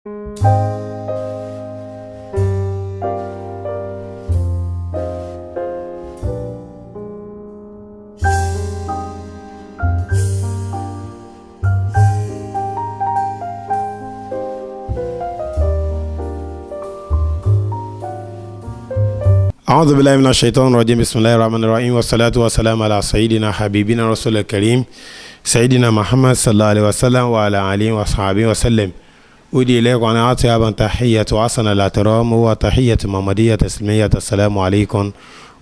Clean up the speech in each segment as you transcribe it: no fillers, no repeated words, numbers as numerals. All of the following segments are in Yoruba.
أعوذ بالله من الشيطان الرجيم بسم الله الرحمن الرحيم والصلاة والسلام على سيدنا حبيبنا رسول الكريم سيدنا محمد صلى الله عليه وسلم وعلى آله وصحبه وسلم ودي إليكم أنا أطيب تحية وحسن الاحترام وتحية محمدية تسليمية السلام عليكم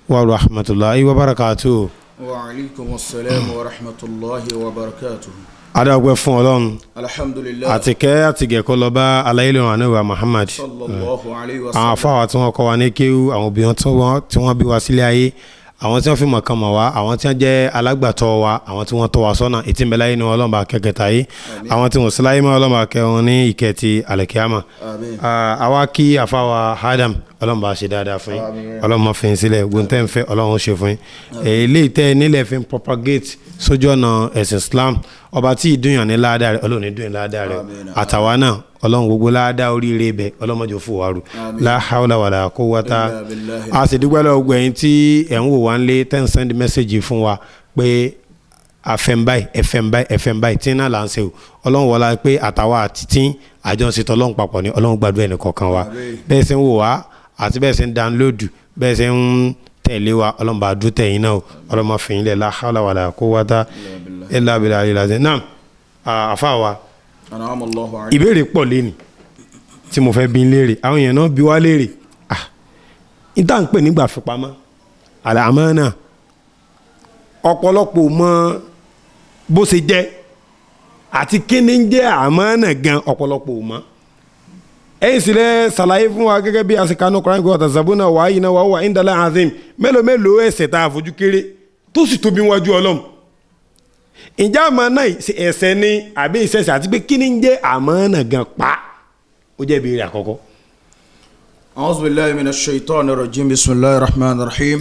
ورحمة الله وبركاته. وعليكم السلام ورحمة الله وبركاته. adagbe fún Ọlọ́run alhamdulillah àti kẹ́ àti gẹ̀kọ́ lọ bá aláìlú ànábì Muhammad sallallahu alayhi wa sallam. àwọn afáwà tí wọ́n kọ́ wa ní kéwú àwọn obìnrin tí wọ́n bí wa sílé ayé àwọn tí wọ́n fi mọ̀kan mọ̀ wá àwọn tí wọ́n jẹ́ alágbàtọ́ wa àwọn tí wọ́n tọ́ wa sọ́nà ètí ń bẹ láyé ní Ọlọ́run bá kẹ́kẹ́ta yìí àwọn tí wọ́n sí láyé mọ́ Ọlọ́run bá kẹ́ wọn ní ìkẹ́ ti alẹ́kíámà. àwa kí afáwà Adam Ọlọ́run bá ṣe dáadáa fún yín Ọlọ́run má fi yín sílẹ̀ gbóntẹ́ ń fẹ́ Ọlọ́run ṣe fún yín eléyìí tẹ́ nílẹ̀ fi ń propagate sójú ọ̀nà ẹ̀sìn Islam ọba tí ìdúnyàn ní ládàá rẹ̀ Ọlọ́run ní dúnyàn ládàá rẹ̀ àtàwa náà Ọlọ́run gbogbo ládàá oríire bẹ̀ Ọlọ́run mọ́jọ fún wa rù la hawla wala quwwata. a sì dúpẹ́ lọ́wọ́ gbogbo ẹ̀yin tí ẹ̀ ń wò wá ń lé tẹ́ ń send message fún wa pé fm báyìí tí náà là ń ṣe o Ọlọ́run wọlá pé àtàwa àti tí àjọṣetọ́ Ọlọ́run papọ̀ ní Ọlọ́run gbàdúrà ẹnì kọ̀ọ̀kan wa bẹ́ẹ̀ ṣe ń wò wá àti bẹ́ẹ̀ ṣe ń download bẹ́ẹ̀ ṣe ń tẹ̀lé wa Ọlọ́run bá dúró tẹ̀yìn náà Ọlọ́run máa fi yín lẹ̀ la hawla wala quwwata illa billahi al-azim. Naam àfa wa ìbéèrè pọ̀ lẹ́nu tí mo fẹ́ bí léèrè àwọn èèyàn náà bí wá léèrè ìta ń pè nígbà fipamọ́ al-amana ọ̀pọ̀lọpọ̀ mọ bó ṣe jẹ́ àti kíni ń jẹ́ àmánà gan ọ̀pọ̀lọpọ̀ mọ́ ẹ̀yin sì lẹ́ ṣàlàyé fún wa gẹ́gẹ́ bí àsìkánú Kùránì kí wọ́n tàṣàbùnà wàá yìí náà wàá wà indala azim mélòó ẹ̀ṣẹ̀ tá a fojú kéré tó sì tóbi wájú Ọlọ́run ìjà àmánà ẹ̀ṣẹ̀ ni àbí ìṣẹ̀ṣẹ̀ àti pé kíni ń jẹ́ àmánà gan pa ó jẹ́ ìbéèrè àkọ́kọ́. a'udhu billahi minash shaitani rajim bismillahir rahmanir rahim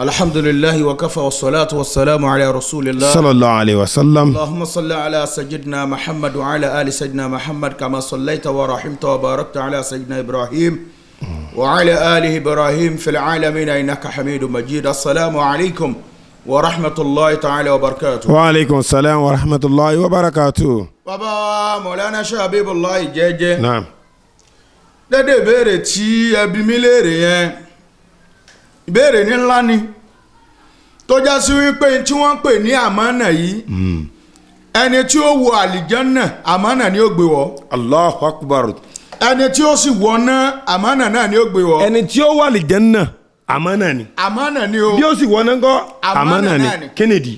alhamdulillahi wa kafa wa salatu wa salamu ala rasulillah sallallahu alayhi wa sallam. allahumma salli ala sayyidina muhammad wa ala ali sayyidina muhammad kama sallaita wa rahimta wa barakta ala sayyidina ibrahim wa ala ali ibrahim fil alamin innaka hamidum majid. assalamu alaykum wa rahmatullahi ta'ala wa barakatuh. wa aleykum salaam wa rahmatullahi wa barakatuh. baba Maulana Sheikh Habibullah jẹ́jẹ́. naam. dédé ìbéèrè tí ẹbí mi léèrè yẹn ìbéèrè ní ńlá ni tó já sí wípé tí wọ́n pè ní àmánà yìí ẹni tí ó wọ àlìjánná àmánà ni ó gbé wọ̀. Allahu akbar. ẹni tí ó sì wọná àmánà náà ni ó gbé wọ̀. ẹni tí ó wà àlìjánná àmánà ni. àmánà ni o. bí ó sì wọná ńkọ́ àmánà ni. kí ni ìdí.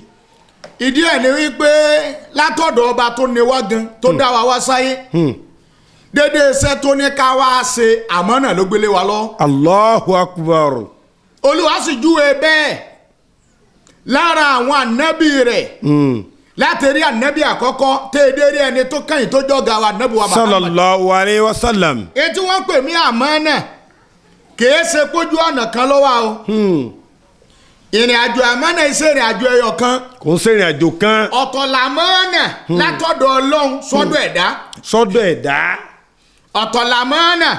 ìdí ẹ̀ ni wípé látọ̀dọ̀ ọba tó ní wá gan tó dá wa wá sáyé dédé iṣẹ́ tó ní ká wá ṣe àmánà ló gbélé wa lọ. Allahu akbar. Olúwa sì júwe bẹ́ẹ̀ lára àwọn ànábì rẹ̀ látẹ̀rí ànábì àkọ́kọ́ tẹ́ẹ̀dẹ́rí ẹni tó kẹ́yìn tó jọ́ga wa ànábì wa Muhammad sallallahu alayhi wa sallam. ètí wọ́n pè mí àmánà kìí ṣe pójú ọ̀nà kan lọ́wọ́ o ìrìn àjò àmánà iṣẹ́ ìrìn àjò ẹyọ kan kò ń ṣe ìrìn àjò kan. ọ̀tọ̀ làmánà látọ̀dọ̀ Ọlọ́run sọ́dọ̀ ẹ̀dá. sọ́dọ̀ ẹ̀dá. ọ̀tọ̀ làmánà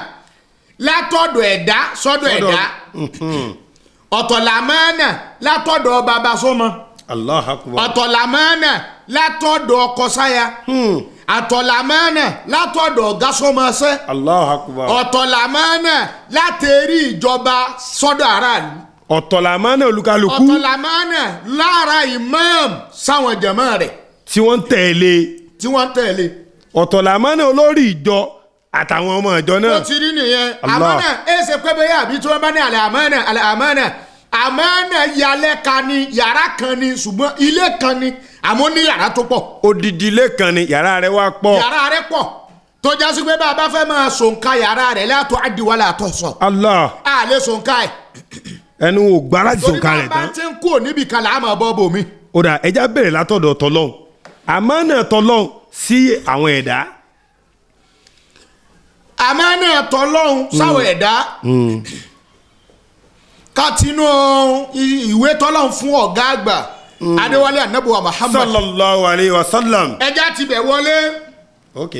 látọ̀dọ̀ ẹ̀dá sọ́dọ̀ ẹ̀dá. ọ̀tọ̀ làmánà látọ̀dọ̀ bàbá sọ́mọ. Allahu akbar. ọ̀tọ̀ làmánà látọ̀dọ̀ ọkọ sáya. ọ̀tọ̀ làmánà látọ̀dọ̀ ọ̀gá sọ́mọṣẹ́. Allahu akbar. ọ̀tọ̀ làmánà látẹ̀rí ìjọba sọ́dọ̀ aráàlú. ọ̀tọ̀ làmánà olúkálùkù. ọ̀tọ̀ làmánà lára imam sáwọn jàmá rẹ̀ tí wọ́n tẹ̀lé. tẹ̀lé. ọ̀tọ̀ làmánà olórí ìjọ àtàwọn ọmọ ìjọ náà. ó ti rí nìyẹn. Allah. àmánà ṣe pé bẹ́ẹ̀ àbí tí wọ́n bá ní àmánà yalẹ̀ kan ni yàrá kan ni ṣùgbọ́n ilé kan ni àmọ́ ní yàrá tó pọ̀. odidi ilé kan ni yàrá rẹ̀ wá pọ̀. yàrá rẹ̀ pọ̀ tó jásí pé bá a bá fẹ́ máa sònká yàrá rẹ̀ látọ̀ àdìwálà àtọ̀ sọ. Allah. a lè sònká ẹ̀. ẹnu ò gbára jù sọ̀ka rẹ̀ torí bá a tán. bá ti ń kú níbi kan làá máa bọ́ bòmí. ó dà ẹja bẹ̀rẹ̀ látọ̀dọ̀ tọlọ́hun àmánà tọlọ́hun sí àwọn ẹ̀dá. àmánà tọlọ́hun sáwọn ẹ̀dá katinú ìwé tọlọ́hun fún ọ̀gá àgbà Adéwálé Ànábì Muhammad sallallahu alayhi wa sallam. ẹja ti bẹ̀ wọlé. ok.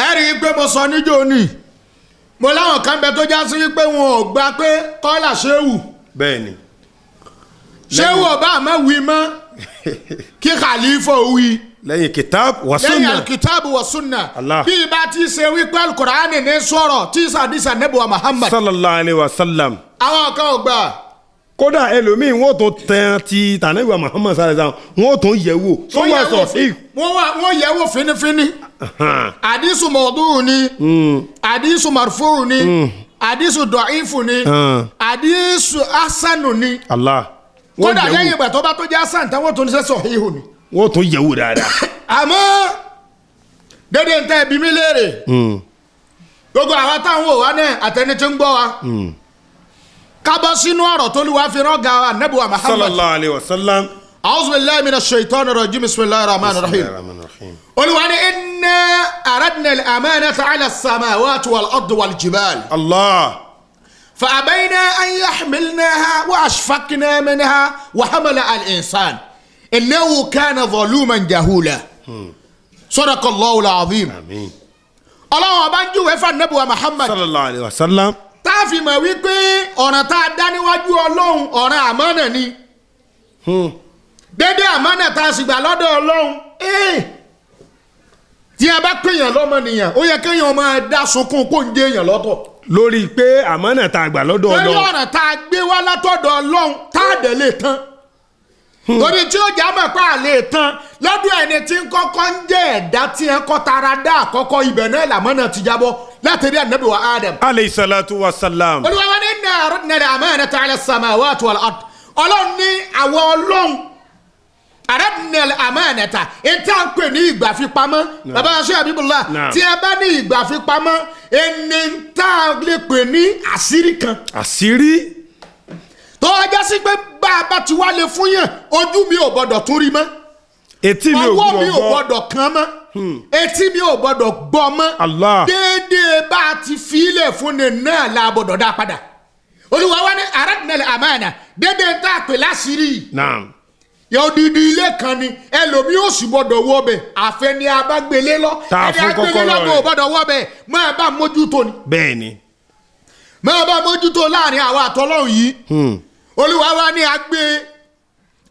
ẹ rí i pé mo sọ níjó ni mo láwọn kan bẹ tó já sí wípé wọn ò gbà pé kọ́là ṣéwù bẹ́ẹ̀ni ṣéwù ọba àmọ́ wí mọ́ kí khalifa wí lẹ́yìn kitab wa lẹ́yìn sunna alikitaabu wa sunna Allah. bí ibà ti ṣe wípé alukur'ani ní sọ̀rọ̀ tí sàdísà nebuwa Muhammad sallallahu alayhi wa sallam àwọn kan ò gbà. kódà ẹlòmíì wọn ò tún tẹ ti tànàbíwá Muhammad sallallahu alayhi wa sallam wọn ò tún yẹ̀ wò tó wà sọ sí. wọ́n yẹ̀ wò finifini àdísù mọ̀ọ́dún ni àdísù marfu ni àdísù dọ̀ífù ni àdísù asanu ni Allah kódà lẹ́yìn ìgbà tó bá tó jẹ́ asan táwọn tó ní sẹ́sọ̀ híhù ni. wọn ò tún yẹ̀ wò dáadáa. àmọ́ dédé ń tẹ́ ẹbí mi léèrè gbogbo àwọn táwọn ò wá náà àtẹni tí ń gbọ́ wa kábọ̀ sínú ọ̀rọ̀ tó lù wá fi rán ga wa nebuwa Muhammad sallallahu alayhi wa sallam. a'udhu billahi minash shaitani rajim bismillahir rahmanir rahim. olùwà ni inna aradna al-amanata ala as-samawati wal-ardi wal-jibal. Allah. فأبينا أن يحملناها وأشفقنا منها وحمل الإنسان إنه كان ظلوما جهولا صدق الله العظيم àmín. الله أبانجو وفا النبوة محمد sallallahu alayhi wa sallam. táàfin mọ̀ wípé ọ̀ràn tá a dá níwájú ọlọ́run ọ̀ràn àmánà ni dédé àmánà tá a sì gbà lọ́dọ̀ ọlọ́run tí a bá pèèyàn lọ́mọnìyàn ó yẹ kéèyàn máa dá sunkún kó ń jẹ́ èèyàn lọ́tọ̀. lórí pé àmánà tá a gbà lọ́dọ̀ lórí Ọlọ́run. ọ̀ràn tá a gbé wá látọ̀dọ̀ ọlọ́run tá a dẹ̀ lè tán torí tí ó jà mọ̀ pé a lè tán lọ́dún ẹni tí ń kọ́kọ́ ń jẹ́ ẹ̀dá tí ń kọ́ tara dá àkọ́kọ́ ibẹ̀ náà làmọ́nà ti jábọ́ láti rí ànábì wa Adam. alayhi salatu wa salam. olúwa wa ní inna aradna al-amanata ala as-samawati wal-ard ọlọ́run ní àwọn ọlọ́run aradna al-amanata ètò àpè ní ìgbà fipamọ́ bàbá aṣọ Habibullah tí ẹ bá ní ìgbà fipamọ́ ẹni tá a lè pè ní àṣírí kan. àṣírí. tó ọjà sí pé bá a bá ti wá lè fún yàn ojú mi ò gbọdọ̀ tún rí mọ́ etí mi ò ọwọ́ mi ò gbọ́. gbọdọ̀ kàn mọ́ etí mi ò gbọdọ̀ gbọ́ mọ́ Allah. déédéé bá a ti filẹ̀ fún ni náà la gbọdọ̀ dá padà olúwa wa ní aradna al-amana déédéé tá a pè láṣìírí naam. yà odidi ilé kan ni ẹlòmíì ò sì gbọdọ̀ wọ bẹ̀ àfẹni abágbélé lọ Tá a ẹni fún agbélé kọ́kọ́rọ́ lọ kò rẹ̀. gbọdọ̀ wọ bẹ̀ máa bá mójútó ni bẹ́ẹ̀ni. máa bá mójútó láàrin àwa àtọlọ́run yìí olúwa wa ní agbé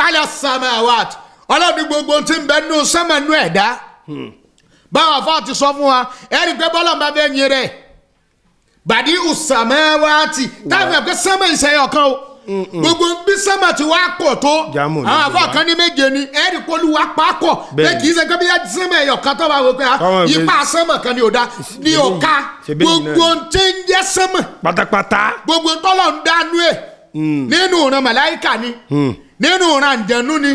ala samawat ọlọ́run gbogbo tí ń bẹ nínú sẹ́mẹ̀nú ẹ̀dá báwọn afọ ti sọ fún wa ẹ̀rí pé bọ́lá ń bá fẹ́ yin rẹ̀ bàdí samawati táwọn ẹ̀kọ́ sẹ́mẹ̀ ìṣẹ̀yọ̀ kan o gbogbo bí sẹ́mẹ̀ tí wàá pọ̀ tó Jámù ní àwọn afọ gbogbo wa. kan ní méje ni ẹ̀rí pé olúwa pàápọ̀ pé Bẹ́ẹ̀ni. kì í ṣe pé bí sẹ́mẹ̀ ẹ̀yọ̀ kan tó bá wọ pé Káwọn ìgbé- ipa sẹ́mẹ̀ kan ni ò da ni ò ká ṣebí yìí náà gbogbo tí ń jẹ́ sẹ́mẹ̀ pátápátá. gbogbo tọ́lọ̀ ń dánú ẹ̀ nínú ìran màláìkà ni nínú ìran àǹjẹ̀nú ni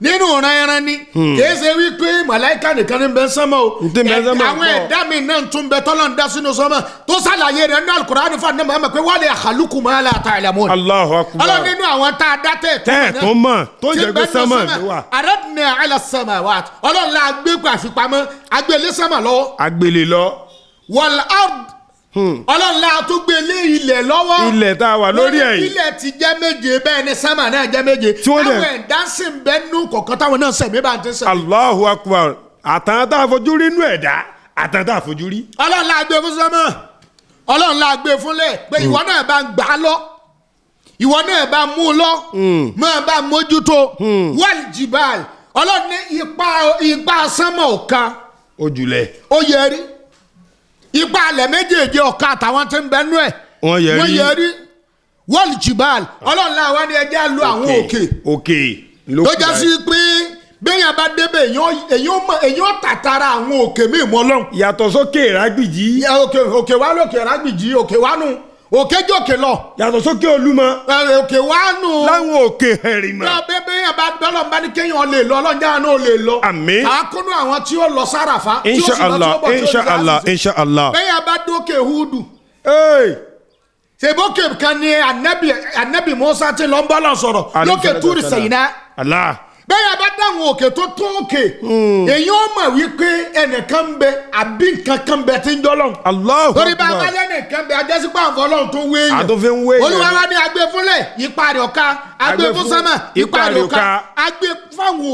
nínú ìran ẹran ni kìí ṣe wípé màláìkà nìkan ní bẹ sánmọ̀ o Ntí bẹ sánmọ̀ àwọn pọ̀. ẹ̀dá mi náà tún bẹ tọ́lọ̀ ń dá sínú sánmọ̀ tó ṣàlàyé rẹ̀ nínú Al-Qur'ani fún àdínàmọ́ àmọ́ pé wala yakhluqu ma la ta'lamun. Allahu akbar. ọlọ́run nínú àwọn tá a dá tẹ̀ tẹ́ ẹ̀ tó mọ̀ tó tí jẹ́ pé bẹ nínú sánmọ̀ ló wà. aradna ala samawat ọlọ́run la gbé pàfipamọ́ agbélé sánmọ̀ lọ́wọ́ agbélé lọ. wal ard ọlọ́run la tó gbélé ilẹ̀ lọ́wọ́ ilẹ̀ tá a wà lórí ẹ̀ yìí. ilẹ̀ ti jẹ́ méje bẹ́ẹ̀ ni sámà náà jẹ́ méje Tí wọ́n dẹ̀- àwọn ẹ̀dá sì ń bẹ nú kọ̀ọ̀kan táwọn náà sẹ̀mí bá ń tẹ́ sẹ̀mí. Allahu akbar. àtàn tá a fojú rí inú ẹ̀dá àtàn tá a fojú rí. ọlọ́run la gbé fún sọ́mọ́ ọlọ́run la gbé fúnlẹ̀ pé ìwọ náà bá ń gbà á lọ ìwọ náà bá mú un lọ máa bá mójútó wal jibal ọlọ́run ní ipa sánmọ̀ ọ̀ka ojúlẹ̀. ó yẹ rí ipa alẹ̀ méjèèjì ọ̀ka àtàwọn tí ń bẹ nú ẹ̀ Wọ́n yẹ rí. wal jibal ọlọ́run la wá ní ẹjẹ́ lu àwọn òkè. òkè ló tó kù já sí báyìí. pé béèyàn bá débẹ̀ èyàn tàtàrà àwọn òkè míì mọ́ lọ́hùn. yàtọ̀ sókè ìrágbìjí. òkè wá lókè rágbìjì òkè wá nù òkè jòkè lọ yàtọ̀ sókè olúmọ. òkè wá nù. láwọn òkè hẹ̀rìmọ̀. béèyàn bá dọ́lọ́ bá ní kéèyàn lè lọ ọlọ́njà náà lè lọ. Àmín. àákúnú àwọn tí ó lọ sárafa. tí ó sì lọ tí ó inshallah bọ̀ tí ó sì inshallah lásìsì. inshallah. béèyàn bá dókè húdù. Hey. ṣèbókè kan ní anabi Musa ti lọ ń bọ́ lọ sọ̀rọ̀ lókè túrì sẹ̀yìnà. Allah. bẹ́ẹ̀ bá dáhùn òkè tó tó òkè èyí ó mọ̀ wípé ẹnìkan ń bẹ àbí nǹkan kan bẹ tí ń jọ́ lọ́hùn. Allahu torí bá akbar. wálé nǹkan bẹ ajẹ́sípò àǹfọ̀ ọlọ́run tó wé èèyàn. àtúnfẹ́ ń wé èèyàn. olúwa wa ní agbé fúnlẹ̀ ipa rẹ̀ ọ̀ka agbé fún sánmà ipa rẹ̀ ọ̀ka agbé fáwọn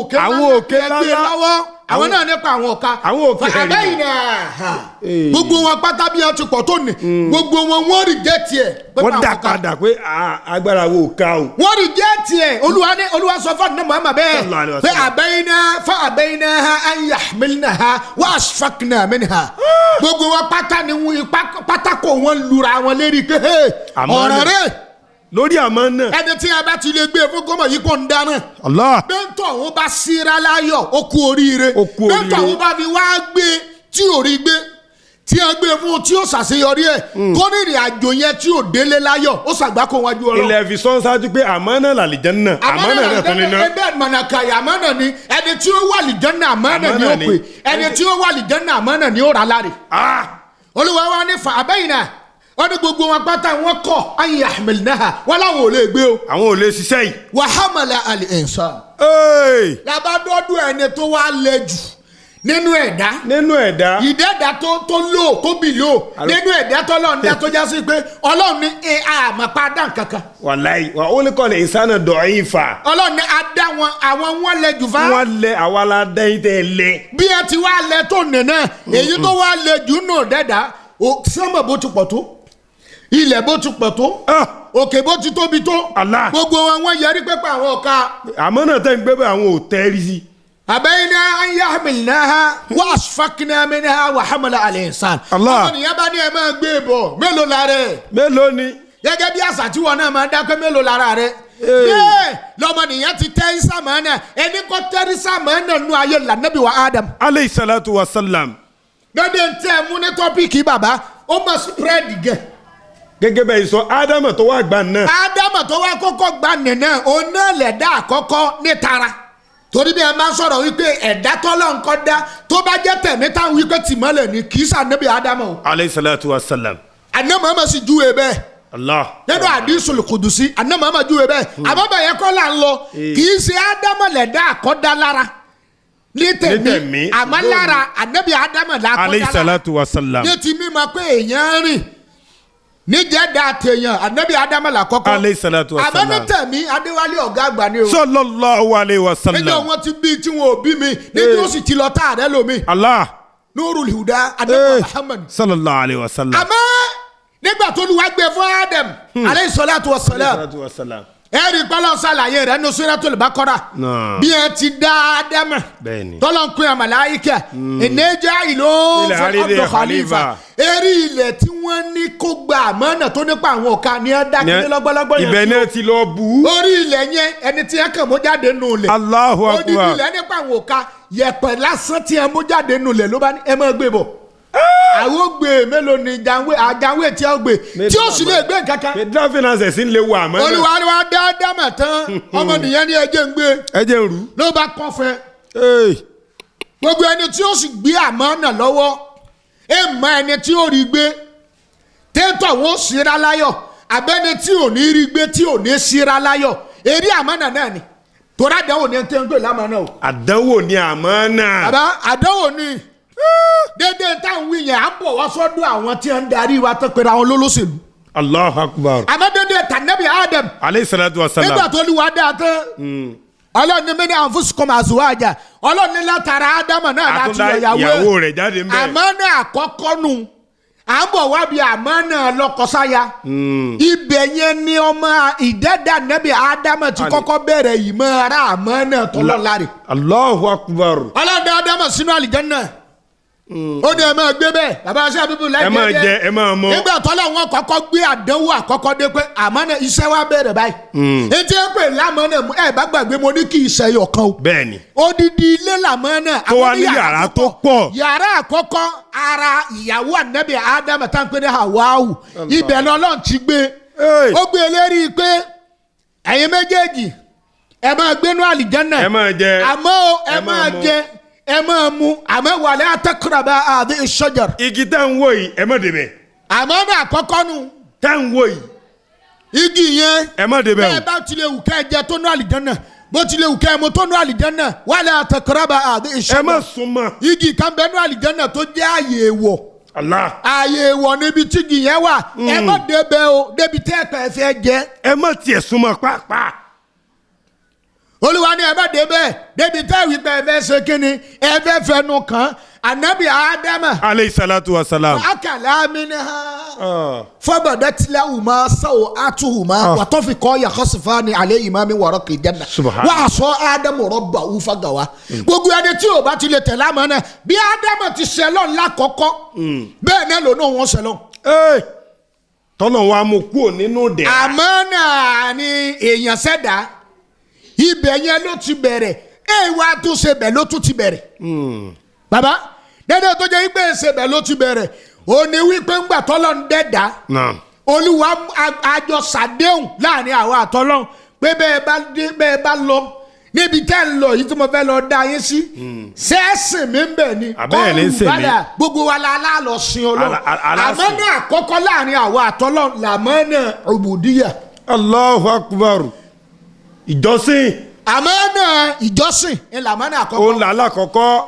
òkè ńlá lọ́wọ́ àwọn náà nípa àwọn ọ̀ka àbẹ́yìn náà gbogbo wọn pátá bí wọn ti pọ̀ tó ní gbogbo wọn wọ́n rí jẹ́ tiẹ̀. wọ́n dá padà pé agbára wo ká o. wọ́n rí jẹ́ tiẹ̀ olúwa sọ fún àdínà Muhammad bẹ́ẹ̀ pé àbẹ́yìn náà an yahmilnaha wa ashfaqna minha gbogbo wọn pátá ni pátákó wọn lura wọn lérí kéhe ọ̀rọ̀ rẹ̀ lórí àmọ́ náà. ẹni tí a bá ti lè gbé fún gómọ̀ yìí kò ń dáná. Allah. bẹ́ńtọ̀ òun bá síra láyọ̀ ó kú oríire. bẹ́ńtọ̀ òun bá fi wá gbé tí ò rí gbé tí a gbé fún tí ó ṣàṣeyọrí ẹ̀ kó ní ìrìn àjò yẹn tí ò délé láyọ̀ ó ṣàgbákò wájú ọlọ́run. ilẹ̀ fi sọ́n ṣáájú pé àmánà làlìjánnà àmánà náà tó ní ná. ẹgbẹ́ mọ̀nàkàyà àmánà ni ẹni tí ó wà lìjánnà àmánà ni ó pè ẹni tí ó wà lìjánnà àmánà ni ó rà láre. olúwa wa ní fa àbẹ́yìn náà wọ́n ní gbogbo wọn pátá wọn kọ́ ayé ahmilnaha wọn làwọn ò lè gbé o. àwọn ò lè ṣiṣẹ́ yìí. wa hamala al-insan. labadọ́dún ẹni tó wá lẹ jù nínú ẹ̀dá. ìdẹ́ẹ̀dá tó lò tó bì lò nínú ẹ̀dá tó lọ́ọ̀ ní tó já sí pé ọlọ́run ní àmàpá dán kankan. wàláyé wà ó ní kọ́ lè ìsánà da'ifa. ọlọ́run ní adá wọn lẹ jù fá. wọ́n lẹ àwa la dẹ́yìn tẹ́ lẹ. bí ẹ ti wá lẹ tó nìyẹn èyí tó wá lẹ jù nù dẹ́ẹ̀dá sọ́mọ̀ bó ti pọ̀ tó ilẹ̀ bó ti pọ̀ tó òkè bó ti tóbi tó gbogbo wọn yẹrí pépé àwọn ọ̀ka. àmọ́ náà tẹ́ ń gbé bẹ́ẹ̀ àwọn ò tẹ́rí sí. àbẹ́yìnà an yahmilnaha wa ashfaqna minha wa hamala al-insan. ọmọ nìyẹn bá ní ẹ máa gbé bọ̀ mélòó la rẹ̀. mélòó ni. gẹ́gẹ́ bí àṣà tí wọn náà máa dákẹ́ mélòó lára rẹ̀. bẹ́ẹ̀ lọ́mọ nìyẹn ti tẹ́ ìsàmánà ẹni kò tẹ́ ìsàmánà nù ayé lànàbí wa Adam. aleyhi salatu wa salam. gbẹ́dẹ̀ ń tẹ́ mú ní tọ́pìkì bàbá ó mọ̀ spread gẹ̀. gẹ́gẹ́ bẹ́ẹ̀ sọ ádámà tó wá gbà náà. ádámà tó wá kọ́kọ́ gbà nìyẹn òun náà lẹ̀dá àkọ́kọ́ ní tara torí bí ẹ máa ń sọ̀rọ̀ wípé ẹ̀dá tọ́lọ́ nǹkan dá tó bá jẹ́ tẹ̀mí táwọn wípé tìmọ́lẹ̀ ni kì í sànẹ́bí ádámà o. aleyhi salatu wa salam. àná màmá sì júwe bẹ́ẹ̀. Allah. nínú àdísùl kùdùsí àná màmá júwe bẹ́ẹ̀ àbábà yẹn kọ́ là ń lọ kì í ṣe ádámà lẹ̀dá àkọ́dá lára ní tẹ̀mí àmọ́ lára ànẹ́bí ádámà làkọ́dá lára. aleyhi salatu wa salam. ní ti mímọ̀ pé èèyàn rìn níjẹ́ da tèèyàn anabi adama la kọ́kọ́. aleyhi salatu wa salam. àmọ́ ní tẹ̀mí adéwálé ọ̀gá àgbà ni o. sallallahu alayhi wa sallam. níjọ́ wọn ti bí tí wọn ò bí mi níjọ́ ó sì ti lọ tá àrẹ lomi. Allah. nurul huda anabi muhammad. sallallahu alayhi wa sallam. àmọ́ nígbà tó lu wá gbé fún adam. aleyhi salatu wa salam. ẹ̀rí pálọ̀ ṣàlàyé rẹ̀ ní Suratul Baqara. bí ẹ ti dá ádámà tọ́lọ̀ ń pín àmàláyíkà ìnẹ́jà ìlú ọ̀dọ̀ khalifa eré ilẹ̀ tí wọ́n ní kó gba àmọ́nà tó nípa àwọn ọ̀ka ni ẹ dá kíní lọ́gbọ́lọ́gbọ́ yẹn. ibẹ̀ náà ti lọ bù ú. orí ilẹ̀ yẹn ẹni tí ẹ kàn mú jáde nù lẹ̀. Allahu Akbar. odidi ilẹ̀ nípa àwọn ọ̀ka yẹ̀pẹ̀ lásán tí ẹ mú jáde nù lẹ̀ ló bá ní ẹ máa gbé bọ̀. àwọn gbé mélòó ni àjàwé tí ó gbé tí ó sì lè gbé kankan. federal finance sì ń lè wà mọ́. olùwàlúwà dáadáa mà tán ọmọnìyàn ní ẹjẹ ń gbé. ẹjẹ ń rú. ló bá kọ́ fẹ́. gbogbo ẹni tí ó sì gbé àmánà lọ́wọ́ ẹ mọ ẹni tí ó rí gbé tẹ́tọ̀ wọ́n síra láyọ̀ abẹ́ni tí ò ní rí gbé tí ò ní síra láyọ̀ eré àmánà náà ni torí àdánwò ni ẹ ń pè lámánà o. àdánwò ni àmánà. bàbá àdánwò ni dédé táwọn wí yẹn à ń bọ̀ wá sọ́dọ̀ àwọn tí ń darí wa tó pera àwọn olólùsèlú. Allahu Akbar. àmọ́ dédé tànàbí Adam. aleyhi salatu wa salam. nígbà tó lu wa dáa tán. ọlọ́run ní min anfusikum azwaja ọlọ́run ní látara Ádámù náà láti ìyàwó rẹ̀ jáde ń bẹ̀. àmánà àkọ́kọ́ nù à ń bọ̀ wá bí àmánà lọ́kọsáya. ibẹ̀ yẹn ni ọmọ ìdẹ́dà nẹ́bí Ádámù ti kọ́kọ́ bẹ̀rẹ̀ ìmọ̀ ara àmánà tọ́lọ́láre. Allahu Akbar. ọlọ́run Ádámù sínú àlìjánnà ó ní ẹ máa gbé bẹ́ẹ̀ bàbá aṣọ àbíbù láì jẹ ẹ máa mọ. nígbà tọ́lá wọn kọ́kọ́ gbé àdánwò àkọ́kọ́ dé pé àmánà iṣẹ́ wa bẹ̀rẹ̀ báyìí. etí ẹ pè lámánà ẹ bá gbàgbé mo ní kí iṣẹ́ yọ kan o. bẹ́ẹ̀ni. odidi ilé lámánà. tó wá ní yàrá tó pọ̀. yàrá àkọ́kọ́ ara ìyàwó ànábì Ádámù tá ń pè ní Hawáwù ibẹ̀ lọ́lọ́run ti gbé. ó gbé lérí pé ẹ̀yin méjèèjì ẹ máa gbénú àlìjánnà. ẹ máa jẹ àmọ́ ẹ máa jẹ ẹ máa mu àmọ́ wàlẹ́ àtẹkùrọ̀bà àdé ìṣọ́jọ̀rọ̀. igi tá ń wò yìí ẹ má débẹ̀. àmọ́ náà àkọ́kọ́ nù. tá ń wò yìí. igi yẹn. ẹ má débẹ̀ o. bẹ́ẹ̀ bá tilẹ̀ wù kẹ́ ẹ jẹ tó nú àlìjánnà bó tilẹ̀ wù kẹ́ ẹ mu tó nú àlìjánnà wàlẹ́ àtẹkùrọ̀bà àdé ìṣọ́jọ̀rọ̀. ẹ má sún mọ́. igi kan bẹ nú àlìjánnà tó jẹ́ àyè èèwọ̀. Allah. ààyè ìwọ̀ níbi tí igi yẹn wà ẹ má débẹ̀ o débi tẹ́ ẹ̀pẹ̀ fẹ́ jẹ́. ẹ má tiẹ̀ súnmọ́ pàápàá. olúwa ní ẹ má débẹ̀ débi tẹ́ ìwé pẹ́ fẹ́ ṣe kínni ẹ fẹ́ fẹnu kàn anabi adama. aleyhi salatu wa salam. akala minha. fabadatila uma sawo atuhuma watofi kọ yakosifani ale imami wọrọ kìjẹna. Subhanallah. wà á sọ adamu rọba ufa gawa. gbogbo ẹni tí o bá ti lè tẹ̀lé àmọ́ náà bí adamu ti sẹlọ̀ ńlá kọ́kọ́ bẹ́ẹ̀ náà lónà wọn sẹlọ̀. tọ́lọ̀ wa mú kúrò nínú dẹ̀. àmọ́ náà ni èèyàn sẹ́dá ibẹ̀ yẹn ló ti bẹ̀rẹ̀ èèwà tó ṣe bẹ̀ ló tún ti bẹ̀rẹ̀. baba dédé tó jẹ́ wípé ìṣẹ̀bẹ̀ ló ti bẹ̀rẹ̀ ó ní wípé ńgbà tọ́lọ́ ń dẹ́dá olúwa àjọ sàdéhùn láàrin àwọn àtọ́lọ́ pé bẹ́ẹ̀ bá lọ níbi tẹ́ ń lọ yìí tí mo fẹ́ lọ dá yín sí sẹ́ẹ̀sì mi ń bẹ̀ ni kọ́ọ̀lù gbogbo wa la lọ sin ọlọ́run àmọ́ náà àkọ́kọ́ láàrin àwọn àtọ́lọ́ làmọ́ náà ubudiyya. Allahu akbar ìjọsìn. àmọ́ náà ìjọsìn ẹ̀ làmọ́ náà àkọ́kọ́. òun là lákọ̀ọ́kọ́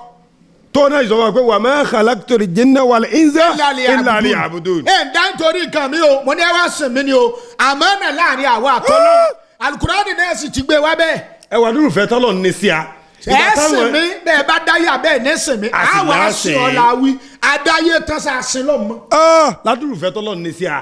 tó náà ìjọba pé wà ma khalaqtul jinna wal insa illa liya'budun. ẹ ń dá nítorí nǹkan mi o mo ní ẹ wá sìn mí ni o àmọ́ náà láàrin àwọn àtọ́lọ́ alukurani náà sì ti gbé wá bẹ́ẹ̀. ẹ wà lóru fẹ́ tọ́lọ̀ ní sí a. ẹ sìn mí bẹ́ẹ̀ bá dáyà bẹ́ẹ̀ ní sìn mí àwọn àsìn ọ̀la wí adáyé tán sá sìn lọ mọ́. ládùrú fẹ́ tọ́lọ̀ ní sí a.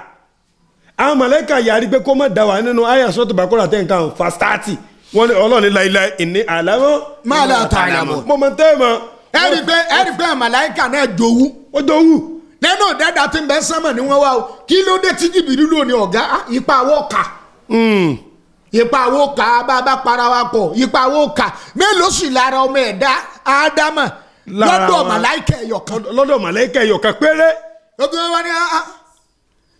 àwọn mọ̀lẹ́kà yarí pé kó má dá wà nínú àyà sọ́tò bàkúrà tẹ̀ nǹkan fastati wọn ni ọlọ́ọ̀ni láìláì ìní àlámọ́. má la ta àlámọ́. mo mọ̀ tẹ́ mọ̀. ẹ̀rí pé màláìkà náà jowú. ó jowú. nínú dẹ́dà tí ń bẹ sánmọ̀ ni wọ́n wá o kí ló dé tí jìbìrì lò ní ọ̀gá ipa àwọ̀ kà. ipa àwọ̀ kà bá a bá para wa pọ̀ ipa àwọ̀ kà mélòó sì lára ọmọ ẹ̀dá ádámà lọ́dọ̀ màláìkà ẹ̀yọ̀kan. lọ́dọ̀ màláìkà ẹ̀yọ̀kan péré. gbogbo wọn ni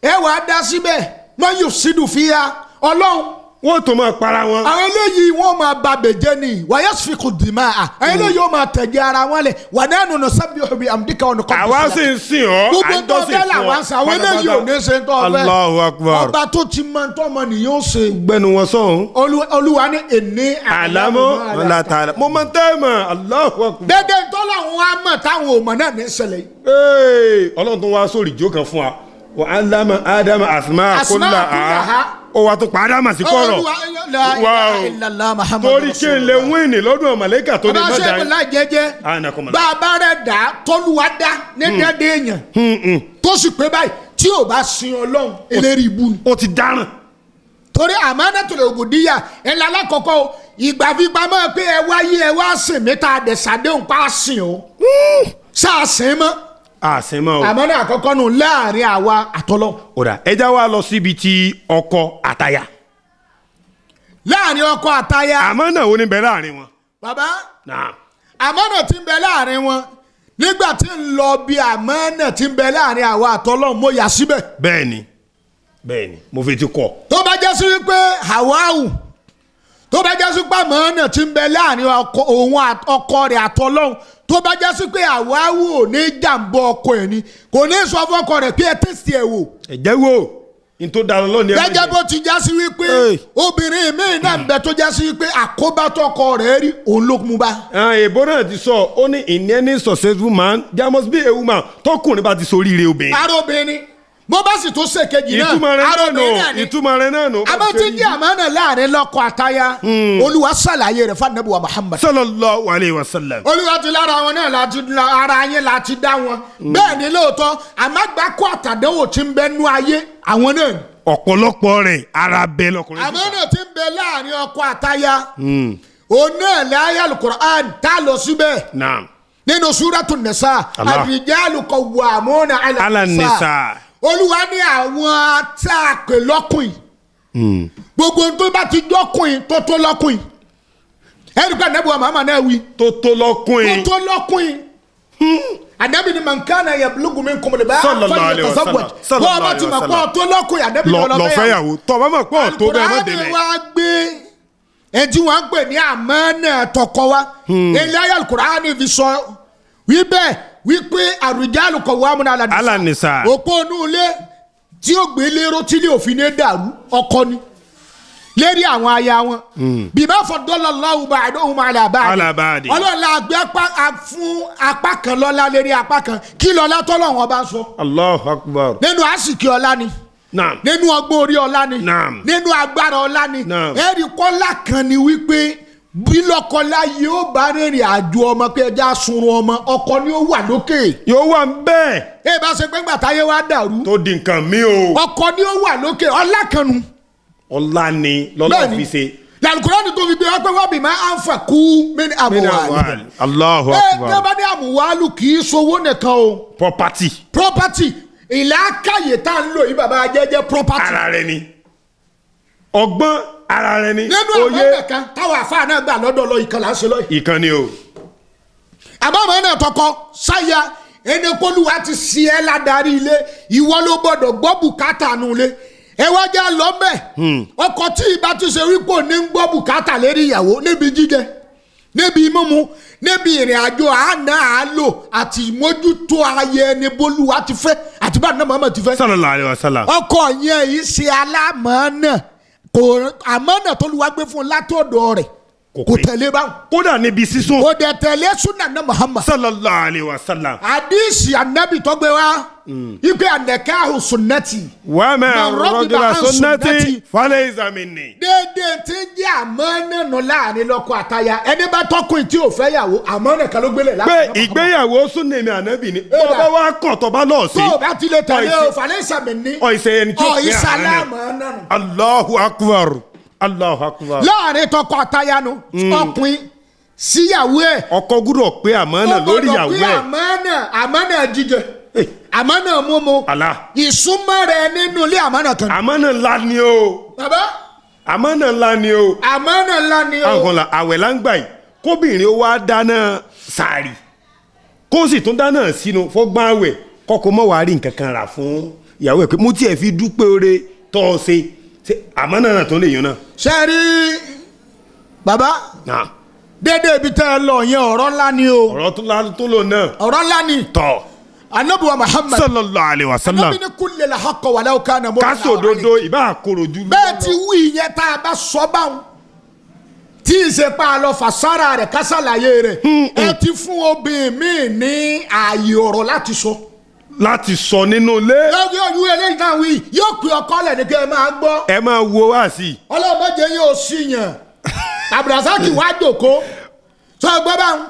ẹ wàá dá síbẹ̀ mọ yóò sídùú fi ya ọlọ́run. wọ́n tó máa para wọn. àwọn eléyìí wọ́n máa ba bèjẹ́ ni wàyà sùfìkù dìímà àwọn eléyìí wọ́n máa tẹ̀jẹ̀ ara wọn lẹ̀ wà ní ànúnà sábì òbí àmdíkà ọ̀nà kan. àwa sì ń sìn ọ́ gbogbo tó fẹ́ làwọn sàn àwọn eléyìí ò ní ṣe tó fẹ́. Allahu Akbar. ọba tó ti mọ tó ọmọ nìyẹn ó ṣe. gbẹnu wọn sọ̀hún. olúwa ní èní àlámọ́ ọ̀làtàlá mo máa tẹ́ mọ̀ Allahu Akbar. dédé tó làwọn á mọ̀ táwọn ò mọ̀ náà ní ṣẹlẹ̀ yìí. ọlọ́run tó wá sórí ìjó kan fún wa wa allama Adama asma kullaha ó wá tó pa Ádámà sí kọ̀rọ̀. torí kí n lè wíìnì lọ́dún ọ̀mọ̀lẹ́kà tó ní mọ́ta. ọba ṣẹ́gun láì jẹ́jẹ́ bàbá rẹ̀ dá tọ́lúwa dá ní dẹ́dẹ́ èèyàn tó sì pé báyìí tí ò bá sin ọlọ́run eléri ibu ni. ó ti dáràn. torí amanatul ubudiyya ẹ̀ lálẹ́ kọ̀kọ́ ìgbà fipamọ́ pé ẹ wáyé ẹ wá sìn mí ta àdẹ̀sàdéhùn pa sìn o sáà sìn mọ́. àsìmọ́ o. àmọ́ náà àkọ́kọ́ nù láàrin àwa àtọ́lọ́. ọ̀dà ẹja wa lọ síbi tí ọkọ àtaya. láàrin ọkọ àtaya. àmọ́ náà ó ní bẹ láàrin wọn. bàbá àmọ́ náà ti ń bẹ láàrin wọn nígbà tí ń lọ bí àmọ́ náà ti ń bẹ láàrin àwa àtọ́lọ́ mo yà síbẹ̀. bẹ́ẹ̀ni mo fi ti kọ. tó bá jẹ́ sí wípé Hawau tó bá jẹ́ sí pé àmọ́ náà ti ń bẹ láàrin òun ọkọ rẹ̀ àtọ́lọ́ tó bá jẹ́ sí pé Hawau ò ní jàǹbọ̀ ọkọ ẹ̀ ni kò ní sọ fọ́kọ rẹ̀ pé ẹ tẹ̀sí ẹ̀ wò. ẹ̀jẹ̀ wo n tó dára lọ́ni ẹ̀. gẹ́gẹ́ bó ti já sí wípé obìnrin míì náà ń bẹ tó já sí wípé àkóbátọ́kọ rẹ̀ rí òun ló mú bá. èèbó náà ti sọ ó ní in any successful man there must be a woman tọkùnrin bá ti soríire obìnrin. ara obìnrin bó bá sì tó ṣèkejì náà ìtumọ̀ rẹ̀ náà nù. àmọ́ tí jẹ́ àmánà láàrin lọ́kọ àtaya olúwa ṣàlàyé rẹ̀ fún Ànábì wa Muhammad. sallallahu alayhi wa sallam. olúwa ti lára wọn náà ara yín láti dá wọn. bẹ́ẹ̀ ni lóòótọ́ àmàgbákò àtàdánwò tí ń bẹ nú ayé àwọn náà ni. ọ̀pọ̀lọpọ̀ rẹ̀ ara bẹ lọkùnrin. àmánà tí ń bẹ láàrin ọkọ àtaya òun náà láyé alukur'an tá a lọ síbẹ̀. nínú súratu nisa ar-rijalu qawwamuna ala nisa olúwa ní àwọn tá a pè lọ́kùnrin gbogbo tó bá ti jọ́kùnrin tó tó lọ́kùnrin ẹ̀rí pé Ànábì wa Muhammad náà wí. tó tó lọ́kùnrin. Ànábì ni man kana yablughu minkum al-ba'a falyatazawwaj wọ́n bá ti mọ̀ pọ̀ tó lọ́kùnrin Ànábì ni lọ́fẹ̀yàwó tọ́ bá mọ̀ pọ̀ tó bẹ́ẹ̀ mọ̀ délẹ̀. Al-Qur'ani wa gbé ẹtí wọn pè ní àmánà tọkọ wa ilé ayé Al-Qur'ani fi sọ wípé ar-rijalu qawwamuna ala nisa òpó inú ilé tí ó gbé lérò tí ilé òfin ní dàrú ọkọ ni lérí àwọn aya wọn bima faddallahu ba'dahum ala ba'd ọlọ́run la gbé fún apá kan lọ́lá lérí apá kan kí lọ́lá tọ́lọ́run ọba sọ. Allahu akbar. nínú àsìkí ọlá ni nínú ọgbọ́n orí ọlá ni nínú agbára ọlá ni ẹ̀rí kọ́lá kan ni wípé bí lọ́kọlá yóò bá rìnrìn àjò ọmọ pé ẹja sunrun ọmọ ọkọ ni ó wà lókè. yóò wà ń bẹ́ẹ̀. ẹ bá ṣe pé gbàtáyé wa dàrú. tó di nǹkan mi o. ọkọ ni ó wà lókè ọlá kan nu. ọlá ni lọ́lọ́ fi ṣe. làlùkùránì tó fi gbé wá pé wọ́n bí máa ń fà kú mí ní àmúwálù. Allahu akbar. ẹ bá ní àmúwálù kì í sowó nìkan o. property ìlàkàyè tá à ń lò yìí bàbá jẹ́jẹ́ property. ara rẹ ni ọgbọ́n ara rẹ ni. nínú àmọ́nà kan táwọn àfáà náà gbà lọ́dọ̀ lọ ìkànnì àṣẹ lọ. ìkànnì o. àbámọ́ náà tọkọ sáyà ẹni kólúwa ti sí ẹ ládàrí ilé ìwọ ló gbọ́dọ̀ gbọ́ bùkátà nù ilé ẹ wá já lọ bẹ ọkọ tí ìbá ti ṣe wípé ní ń gbọ́ bùkátà lérí ìyàwó níbi jíjẹ níbi mímu níbi ìrìn àjò àná àálò àti mójútó ayé ẹni bólúwa ti fẹ́ àti bá nàmọ́ ti fẹ́. sallallahu alaihi wasallam. ọkọ yẹn yìí ṣe alámọ̀ọ́nà kò àmọ́nà tó lu wá gbé fún un látọ̀dọ̀ rẹ̀ kò tẹ̀lé báwọn. kódà níbi sísun. kò dẹ̀ tẹ̀lé sunna Muhammad. sallallahu alaihi wasallam. àdìsí anabi tó gbé wá ipe anakahu sunnati. wa ma rọ́gìlá sunnati falaysa minni. déédéé tí ń jẹ́ àmọ́nà nù láàrin lọ́kọ àtaya ẹni bá tọkùn tí ò fẹ́ yàwó àmọ́nà kan ló gbélé láàrin. pé ìgbéyàwó súnà mi ànábì ni bọ́ọ̀ wá kàn tó bá lọ sí. tó o bá ti lè tẹ̀lé o falaysa minni. ọ̀ìsẹ̀ ẹni tí ó fi àárẹ̀ náà. Allahu akbar. Allahu akbar. láàrin tọkọ àtaya nu ọkùnrin síyàwó ẹ̀. ọkọ gbúdọ̀ pé àmọ́nà lórí ìyàwó ẹ̀. àmọ́nà jíjẹ àmọ́nà mímu ìsúnmọ́ rẹ nínú ilé àmọ́nà kan. àmọ́nà ńlá ni o. bàbá. àmọ́nà ńlá ni o. àmọ́nà ńlá ni o. àgànlá àwẹ̀ láǹgbà yìí kóbìnrin ó wá dáná sàárì kó sì tún dáná sínú fọ́gbọ́n àwẹ̀ kọ́kọ́ mọ́ wàá rí nǹkan kan rà fún ìyàwó ẹ̀ pé mo tiẹ̀ fi dúpẹ́ oore tọ́ ọ ṣe àmọ́nà náà tó lè yan náà. ṣe rí bàbá dédé ibi tẹ́ ẹ lọ yẹn ọ̀rọ̀ ńlá ni o. ọ̀rọ̀ tó lò náà. ọ̀rọ̀ ńlá ni. tọ́ anabuwa Muhammad sallallahu alaihi wasallam. anabi ni kulli la haqqa walau kana mọ́tò. káṣí òdodo ìbá àkòròjú. bẹ́ẹ̀ ti wí yẹn tá a bá sọ báwọn tí ì ṣe pa àlọ́ fàṣàrà rẹ̀ kásàlàyé rẹ̀ ẹ ti fún obìnrin mi ní ààyè ọ̀rọ̀ láti sọ. láti sọ nínú ilé. yóò yú eléyìí náà wí yóò pè ọkọ lẹ̀ ní kí ẹ máa gbọ́. ẹ máa wo wá sí i. ọlọ́mọdé yóò sí yàn abdulrasaki wá jòkó sọ gbọ́ báwọn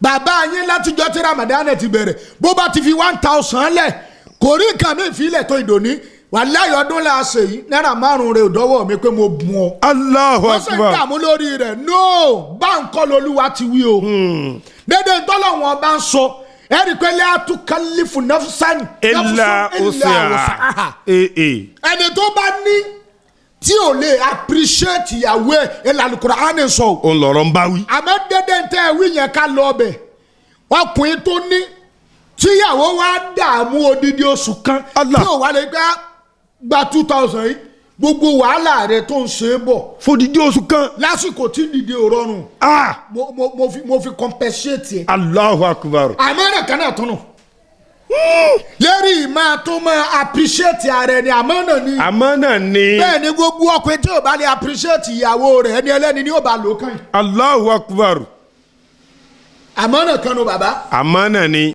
bàbá yín látijọ́ tí Ramadan ti bẹ̀rẹ̀ bó bá ti fi 1000 lẹ̀ kò rí nǹkan mi ìfilẹ̀ tó ìdòní wàláyé ọdún la ṣe yìí náírà 5 rẹ̀ ò dọ́wọ́ mi pé mo bùn ọ. Allahu Akbar. wọ́n sì ń dààmú lórí rẹ̀ no báńkọ́ lolúwa ti wí o. dédé tọ́lọ́wọ́n bá ń sọ ẹ̀rí pé la tukallifu nafsan illa wus'aha. ẹni tó bá ní tí ò lè appreciate ìyàwó ẹ̀ Al-Qur'ani sọ. òun lọ̀rọ̀ ń bá wí. àmọ́ dédé tẹ́ ẹ wí yẹn ká lọ ọbẹ̀ ọkùnrin tó ní tíyàwó wa dààmú odidi oṣù kan tí ò wá lè gba 2000 yìí gbogbo wàhálà rẹ tó ń ṣe é bọ̀. fòdìdí oṣù kan. lásìkò tí dìde ò rọrùn. mo fi compensate ẹ. Allahu Akbar. àmọ́ ẹ̀rẹ̀ kan náà tún nù. lérí máa tó máa appreciate ara ẹni àmọ́nà ni. àmọ́nà ni. bẹ́ẹ̀ ni gbogbo ọkùnrin tí ò bá lè appreciate ìyàwó rẹ̀ ẹni ẹlẹ́ni ni ó bá lò ó kàn. Allahu Akbar. àmọ́nà kan nù bàbá. àmọ́nà ni.